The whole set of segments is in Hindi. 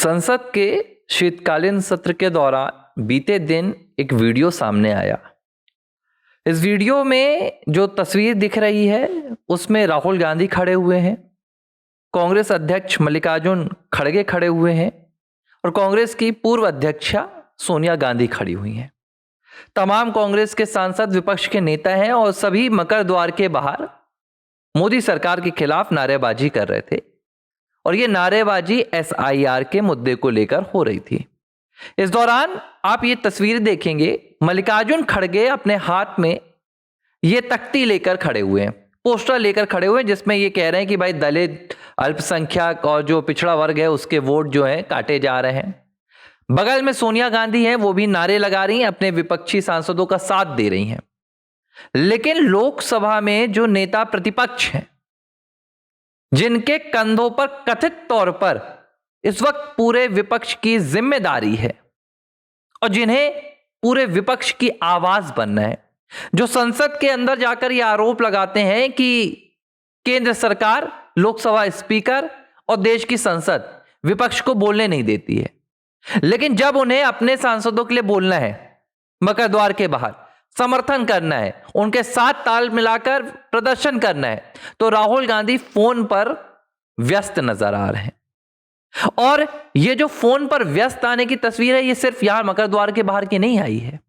संसद के शीतकालीन सत्र के दौरान बीते दिन एक वीडियो सामने आया। इस वीडियो में जो तस्वीर दिख रही है उसमें राहुल गांधी खड़े हुए हैं, कांग्रेस अध्यक्ष मल्लिकार्जुन खड़गे खड़े हुए हैं और कांग्रेस की पूर्व अध्यक्षा सोनिया गांधी खड़ी हुई हैं। तमाम कांग्रेस के सांसद विपक्ष के नेता हैं और सभी मकर द्वार के बाहर मोदी सरकार के खिलाफ नारेबाजी कर रहे थे और ये नारेबाजी SIR के मुद्दे को लेकर हो रही थी। इस दौरान आप ये तस्वीर देखेंगे, मल्लिकार्जुन खड़गे अपने हाथ में ये तख्ती लेकर खड़े हुए हैं, पोस्टर लेकर खड़े हुए हैं जिसमें ये कह रहे हैं कि भाई दलित, अल्पसंख्यक और जो पिछड़ा वर्ग है उसके वोट जो है काटे जा रहे हैं। बगल में सोनिया गांधी है, वो भी नारे लगा रही हैं, अपने विपक्षी सांसदों का साथ दे रही हैं। लेकिन लोकसभा में जो नेता प्रतिपक्ष हैं, जिनके कंधों पर कथित तौर पर इस वक्त पूरे विपक्ष की जिम्मेदारी है और जिन्हें पूरे विपक्ष की आवाज बनना है, जो संसद के अंदर जाकर यह आरोप लगाते हैं कि केंद्र सरकार, लोकसभा स्पीकर और देश की संसद विपक्ष को बोलने नहीं देती है, लेकिन जब उन्हें अपने सांसदों के लिए बोलना है, मकर द्वार के बाहर समर्थन करना है, उनके साथ ताल मिलाकर प्रदर्शन करना है, तो राहुल गांधी फोन पर व्यस्त नजर आ रहे हैं। और ये जो फोन पर व्यस्त आने की तस्वीर है, ये सिर्फ यहां मकर द्वार के बाहर की नहीं आई है।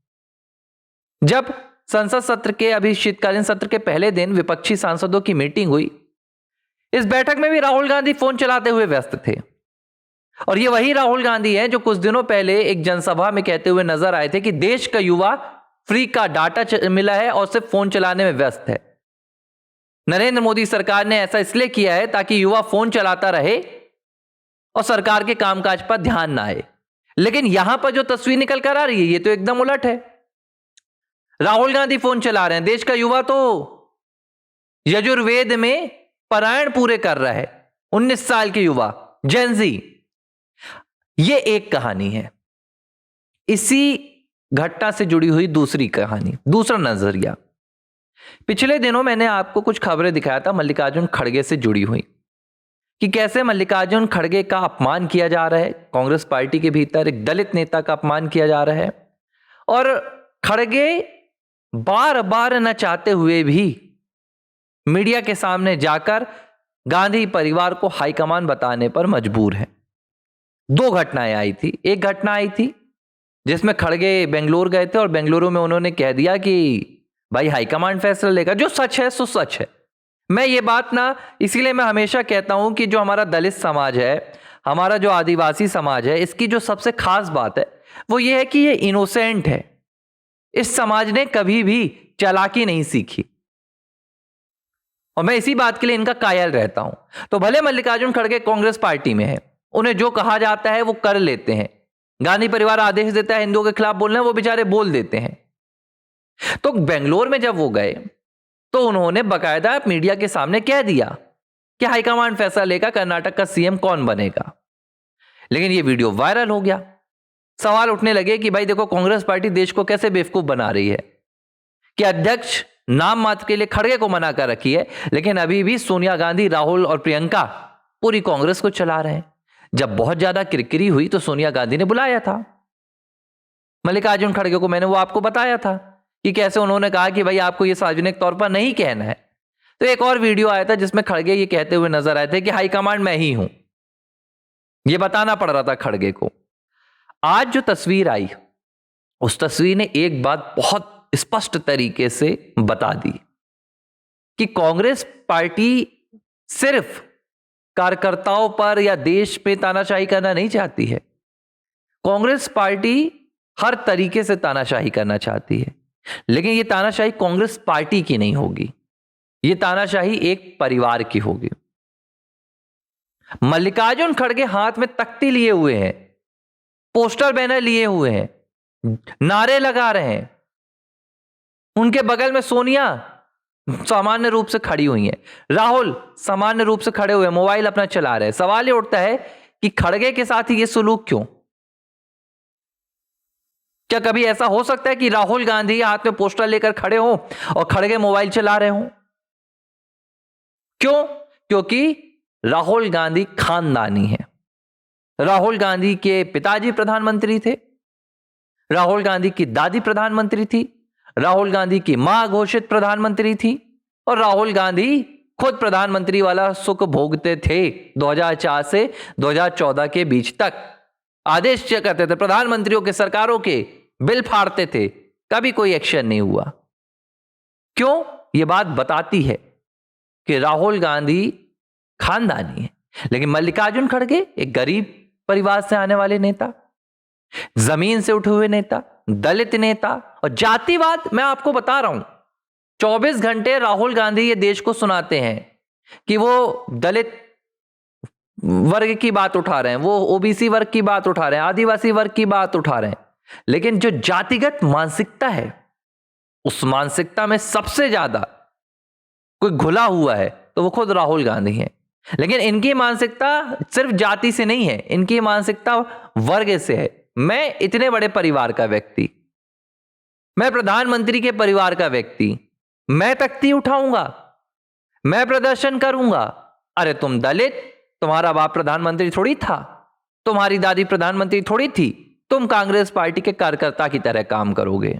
जब संसद सत्र के अभी शीतकालीन सत्र के पहले दिन विपक्षी सांसदों की मीटिंग हुई, इस बैठक में भी राहुल गांधी फोन चलाते हुए व्यस्त थे। और ये वही राहुल गांधी है जो कुछ दिनों पहले एक जनसभा में कहते हुए नजर आए थे कि देश का युवा फ्री का डाटा मिला है और सिर्फ फोन चलाने में व्यस्त है। नरेंद्र मोदी सरकार ने ऐसा इसलिए किया है ताकि युवा फोन चलाता रहे और सरकार के कामकाज पर ध्यान ना आए। लेकिन यहां पर जो तस्वीर निकल कर आ रही है, ये तो एकदम उलट है। राहुल गांधी फोन चला रहे हैं, देश का युवा तो यजुर्वेद में पारायण पूरे कर रहा है, 19 साल के युवा, जेनजी। ये एक कहानी है। इसी घटना से जुड़ी हुई दूसरी कहानी, दूसरा नजरिया। पिछले दिनों मैंने आपको कुछ खबरें दिखाया था मल्लिकार्जुन खड़गे से जुड़ी हुई, कि कैसे मल्लिकार्जुन खड़गे का अपमान किया जा रहा है, कांग्रेस पार्टी के भीतर एक दलित नेता का अपमान किया जा रहा है और खड़गे बार बार न चाहते हुए भी मीडिया के सामने जाकर गांधी परिवार को हाईकमान बताने पर मजबूर है। 2 घटनाएं आई थी। एक घटना आई थी जिसमें खड़गे बेंगलोर गए थे और बेंगलुरु में उन्होंने कह दिया कि भाई हाईकमान फैसला लेगा। जो सच है सो सच है। मैं ये बात ना, इसीलिए मैं हमेशा कहता हूं कि जो हमारा दलित समाज है, हमारा जो आदिवासी समाज है, इसकी जो सबसे खास बात है वो ये है कि ये इनोसेंट है। इस समाज ने कभी भी चालाकी नहीं सीखी और मैं इसी बात के लिए इनका कायल रहता हूं। तो भले मल्लिकार्जुन खड़गे कांग्रेस पार्टी में है, उन्हें जो कहा जाता है वो कर लेते हैं। गांधी परिवार आदेश देता है हिंदुओं के खिलाफ बोलना, वो बेचारे बोल देते हैं। तो बेंगलोर में जब वो गए तो उन्होंने बकायदा मीडिया के सामने कह दिया कि हाईकमान फैसला लेगा, कर्नाटक का CM कौन बनेगा। लेकिन ये वीडियो वायरल हो गया। सवाल उठने लगे कि भाई देखो, कांग्रेस पार्टी देश को कैसे बेवकूफ बना रही है कि अध्यक्ष नाम मात्र के लिए खड़गे को मना कर रखी है, लेकिन अभी भी सोनिया गांधी, राहुल और प्रियंका पूरी कांग्रेस को चला रहे हैं। जब बहुत ज्यादा किरकिरी हुई तो सोनिया गांधी ने बुलाया था मल्लिकार्जुन खड़गे को। मैंने वो आपको बताया था कि कैसे उन्होंने कहा कि भाई आपको ये सार्वजनिक तौर पर नहीं कहना है। तो एक और वीडियो आया था जिसमें खड़गे ये कहते हुए नजर आए थे कि हाईकमांड मैं ही हूं। ये बताना पड़ रहा था खड़गे को। आज जो तस्वीर आई, उस तस्वीर ने एक बात बहुत स्पष्ट तरीके से बता दी कि कांग्रेस पार्टी सिर्फ कार्यकर्ताओं पर या देश पे तानाशाही करना नहीं चाहती है। कांग्रेस पार्टी हर तरीके से तानाशाही करना चाहती है, लेकिन यह तानाशाही कांग्रेस पार्टी की नहीं होगी, यह तानाशाही एक परिवार की होगी। मल्लिकार्जुन खड़गे हाथ में तख्ती लिए हुए हैं, पोस्टर बैनर लिए हुए हैं, नारे लगा रहे हैं। उनके बगल में सोनिया सामान्य रूप से खड़ी हुई है, राहुल सामान्य रूप से खड़े हुए मोबाइल अपना चला रहे हैं। सवाल ये उठता है कि खड़गे के साथ ही ये सुलूक क्यों? क्या कभी ऐसा हो सकता है कि राहुल गांधी हाथ में पोस्टर लेकर खड़े हो और खड़गे मोबाइल चला रहे हो? क्यों? क्योंकि राहुल गांधी खानदानी है। राहुल गांधी के पिताजी प्रधानमंत्री थे, राहुल गांधी की दादी प्रधानमंत्री थी, राहुल गांधी की मां घोषित प्रधानमंत्री थी और राहुल गांधी खुद प्रधानमंत्री वाला सुख भोगते थे 2004 से 2014 के बीच तक। आदेश करते थे, प्रधानमंत्रियों के, सरकारों के बिल फाड़ते थे, कभी कोई एक्शन नहीं हुआ। क्यों? यह बात बताती है कि राहुल गांधी खानदानी है। लेकिन मल्लिकार्जुन खड़गे एक गरीब परिवार से आने वाले नेता, जमीन से उठे हुए नेता, दलित नेता, और जातिवाद, मैं आपको बता रहा हूं 24 घंटे राहुल गांधी ये देश को सुनाते हैं कि वो दलित वर्ग की बात उठा रहे हैं, वो ओबीसी वर्ग की बात उठा रहे हैं, आदिवासी वर्ग की बात उठा रहे हैं, लेकिन जो जातिगत मानसिकता है उस मानसिकता में सबसे ज्यादा कोई घुला हुआ है तो वो खुद राहुल गांधी है। लेकिन इनकी मानसिकता सिर्फ जाति से नहीं है, इनकी मानसिकता वर्ग से है। मैं इतने बड़े परिवार का व्यक्ति, मैं प्रधानमंत्री के परिवार का व्यक्ति, मैं तख्ती उठाऊंगा, मैं प्रदर्शन करूंगा। अरे तुम दलित, तुम्हारा बाप प्रधानमंत्री थोड़ी था, तुम्हारी दादी प्रधानमंत्री थोड़ी थी, तुम कांग्रेस पार्टी के कार्यकर्ता की तरह काम करोगे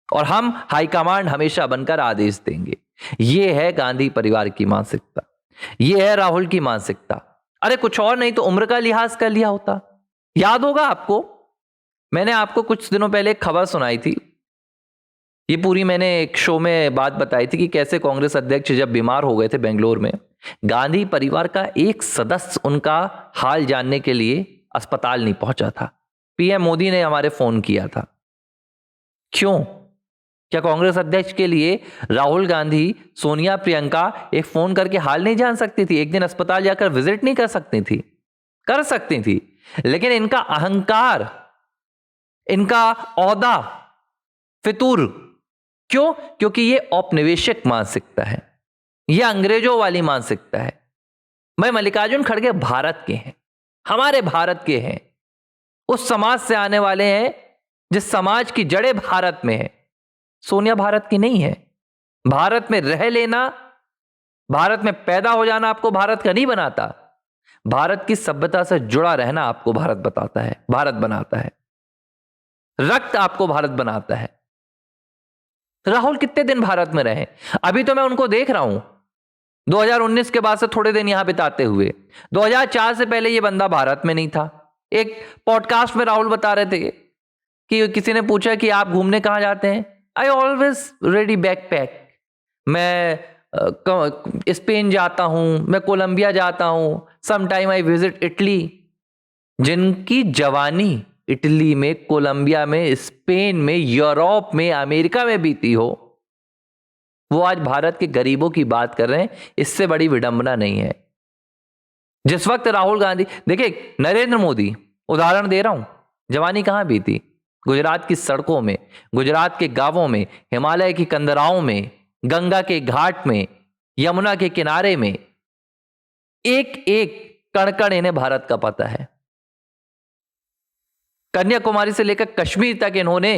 और हम हाईकमांड हमेशा बनकर आदेश देंगे। यह है गांधी परिवार की मानसिकता, यह है राहुल की मानसिकता। अरे कुछ और नहीं तो उम्र का लिहाज कर लिया होता। याद होगा आपको, मैंने आपको कुछ दिनों पहले एक खबर सुनाई थी, ये पूरी मैंने एक शो में बात बताई थी कि कैसे कांग्रेस अध्यक्ष जब बीमार हो गए थे बेंगलोर में, गांधी परिवार का एक सदस्य उनका हाल जानने के लिए अस्पताल नहीं पहुंचा था। पीएम मोदी ने हमारे फोन किया था। क्यों? क्या कांग्रेस अध्यक्ष के लिए राहुल गांधी, सोनिया, प्रियंका एक फोन करके हाल नहीं जान सकती थी? एक दिन अस्पताल जाकर विजिट नहीं कर सकती थी? कर सकती थी, लेकिन इनका अहंकार, इनका औहदा फितूर। क्यों? क्योंकि ये औपनिवेशिक मानसिकता है, यह अंग्रेजों वाली मानसिकता है। मैं मल्लिकार्जुन खड़गे भारत के हैं, हमारे भारत के हैं, उस समाज से आने वाले हैं जिस समाज की जड़ें भारत में है। सोनिया भारत की नहीं है। भारत में रह लेना, भारत में पैदा हो जाना आपको भारत का नहीं बनाता। भारत की सभ्यता से जुड़ा रहना आपको भारत बताता है, भारत बनाता है। रक्त आपको भारत बनाता है। राहुल कितने दिन भारत में रहे? अभी तो मैं उनको देख रहा हूं 2019 के बाद से थोड़े दिन यहां बिताते हुए। 2004 से पहले यह बंदा भारत में नहीं था। एक पॉडकास्ट में राहुल बता रहे थे कि किसी ने पूछा कि आप घूमने कहां जाते हैं? I always ready backpack. मैं स्पेन जाता हूं, मैं कोलंबिया जाता हूं, समटाइम आई विजिट इटली। जिनकी जवानी इटली में, कोलंबिया में, स्पेन में, यूरोप में, अमेरिका में बीती हो, वो आज भारत के गरीबों की बात कर रहे हैं। इससे बड़ी विडंबना नहीं है। जिस वक्त राहुल गांधी, देखिए नरेंद्र मोदी, उदाहरण दे रहा हूं, जवानी कहां बीती? गुजरात की सड़कों में, गुजरात के गांवों में, हिमालय की कंदराओं में, गंगा के घाट में, यमुना के किनारे में, एक एक कण कण इन्हें भारत का पता है। कन्याकुमारी से लेकर कश्मीर तक इन्होंने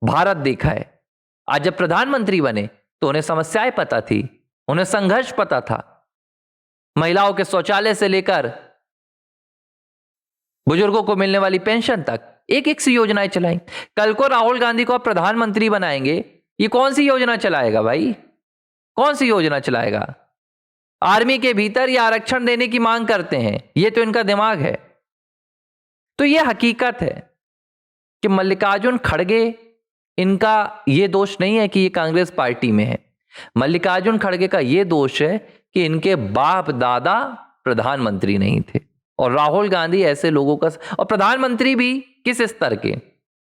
भारत देखा है। आज जब प्रधानमंत्री बने तो उन्हें समस्याएं पता थी, उन्हें संघर्ष पता था। महिलाओं के शौचालय से लेकर बुजुर्गों को मिलने वाली पेंशन तक एक एक सी योजनाएं चलाई। कल को राहुल गांधी को आप प्रधानमंत्री बनाएंगे, ये कौन सी योजना चलाएगा भाई? कौन सी योजना चलाएगा? आर्मी के भीतर ये आरक्षण देने की मांग करते हैं, ये तो इनका दिमाग है। तो यह हकीकत है कि मल्लिकार्जुन खड़गे, इनका यह दोष नहीं है कि ये कांग्रेस पार्टी में है। मल्लिकार्जुन खड़गे का यह दोष है कि इनके बाप दादा प्रधानमंत्री नहीं थे। और राहुल गांधी ऐसे लोगों का, और प्रधानमंत्री भी किस स्तर के?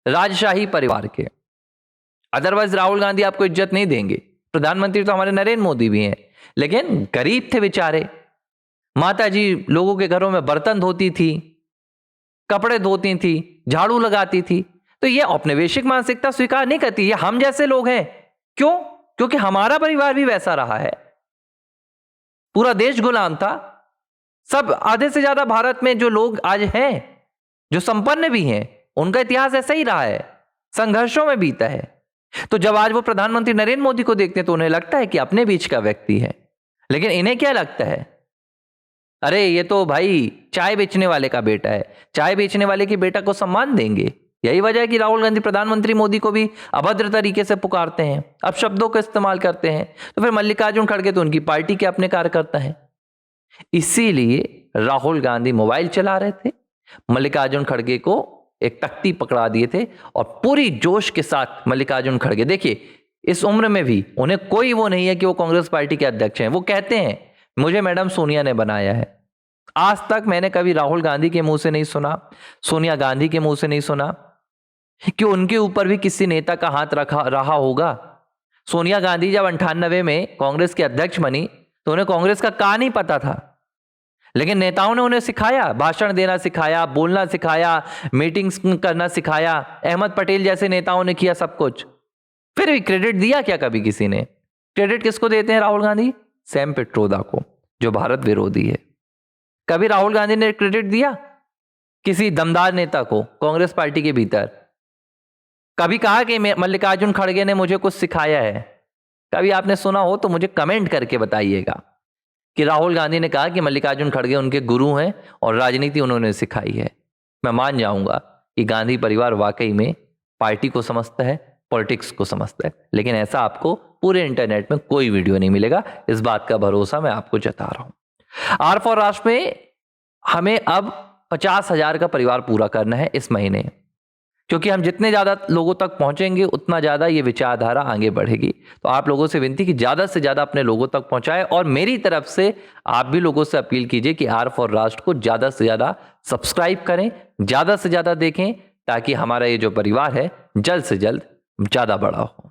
राजशाही परिवार के। अदरवाइज राहुल गांधी आपको इज्जत नहीं देंगे। प्रधानमंत्री तो हमारे नरेंद्र मोदी भी हैं, लेकिन गरीब थे बेचारे। माता जी लोगों के घरों में बर्तन धोती थी, कपड़े धोती थी, झाड़ू लगाती थी। तो यह औपनिवेशिक मानसिकता स्वीकार नहीं करती। ये हम जैसे लोग हैं। क्यों? क्योंकि हमारा परिवार भी वैसा रहा है। पूरा देश गुलाम था। सब, आधे से ज्यादा भारत में जो लोग आज हैं, जो संपन्न भी हैं, उनका इतिहास ऐसा ही रहा है, संघर्षों में बीता है। तो जब आज वो प्रधानमंत्री नरेंद्र मोदी को देखते हैं तो उन्हें लगता है कि अपने बीच का व्यक्ति है। लेकिन इन्हें क्या लगता है? अरे ये तो भाई चाय बेचने वाले का बेटा है, चाय बेचने वाले के बेटा को सम्मान देंगे। यही वजह है कि राहुल गांधी प्रधानमंत्री मोदी को भी अभद्र तरीके से पुकारते हैं, अब शब्दों का इस्तेमाल करते हैं। तो फिर मल्लिकार्जुन खड़गे तो उनकी पार्टी के अपने कार्यकर्ता हैं। इसीलिए राहुल गांधी मोबाइल चला रहे थे, मल्लिकार्जुन खड़गे को एक तख्ती पकड़ा दिए थे और पूरी जोश के साथ मल्लिकार्जुन खड़गे, देखिए इस उम्र में भी उन्हें कोई वो नहीं है कि वो कांग्रेस पार्टी के अध्यक्ष हैं। वो कहते हैं मुझे मैडम सोनिया ने बनाया है। आज तक मैंने कभी राहुल गांधी के मुंह से नहीं सुना, सोनिया गांधी के मुंह से नहीं सुना कि उनके ऊपर भी किसी नेता का हाथ रहा होगा। सोनिया गांधी जब 98 में कांग्रेस के अध्यक्ष बनी तो उन्हें कांग्रेस का का नहीं पता था, लेकिन नेताओं ने उन्हें सिखाया, भाषण देना सिखाया, बोलना सिखाया, मीटिंग्स करना सिखाया। अहमद पटेल जैसे नेताओं ने किया सब कुछ। फिर भी क्रेडिट दिया क्या कभी किसी ने? क्रेडिट किसको देते हैं राहुल गांधी? सैम पिट्रोदा को, जो भारत विरोधी है। कभी राहुल गांधी ने क्रेडिट दिया किसी दमदार नेता को कांग्रेस पार्टी के भीतर? कभी कहा कि मल्लिकार्जुन खड़गे ने मुझे कुछ सिखाया है? कभी आपने सुना हो तो मुझे कमेंट करके बताइएगा कि राहुल गांधी ने कहा कि मल्लिकार्जुन खड़गे उनके गुरु हैं और राजनीति उन्होंने सिखाई है। मैं मान जाऊंगा कि गांधी परिवार वाकई में पार्टी को समझता है, पॉलिटिक्स को समझता है, लेकिन ऐसा आपको पूरे इंटरनेट में कोई वीडियो नहीं मिलेगा। इस बात का भरोसा मैं आपको जता रहा हूं। आर फॉर राष्ट्र में हमें अब 50,000 का परिवार पूरा करना है इस महीने, क्योंकि हम जितने ज़्यादा लोगों तक पहुंचेंगे उतना ज़्यादा ये विचारधारा आगे बढ़ेगी। तो आप लोगों से विनती कि ज़्यादा से ज़्यादा अपने लोगों तक पहुंचाएं और मेरी तरफ से आप भी लोगों से अपील कीजिए कि आर फॉर राष्ट्र को ज़्यादा से ज़्यादा सब्सक्राइब करें, ज़्यादा से ज़्यादा देखें, ताकि हमारा ये जो परिवार है जल्द से जल्द ज़्यादा बड़ा हो।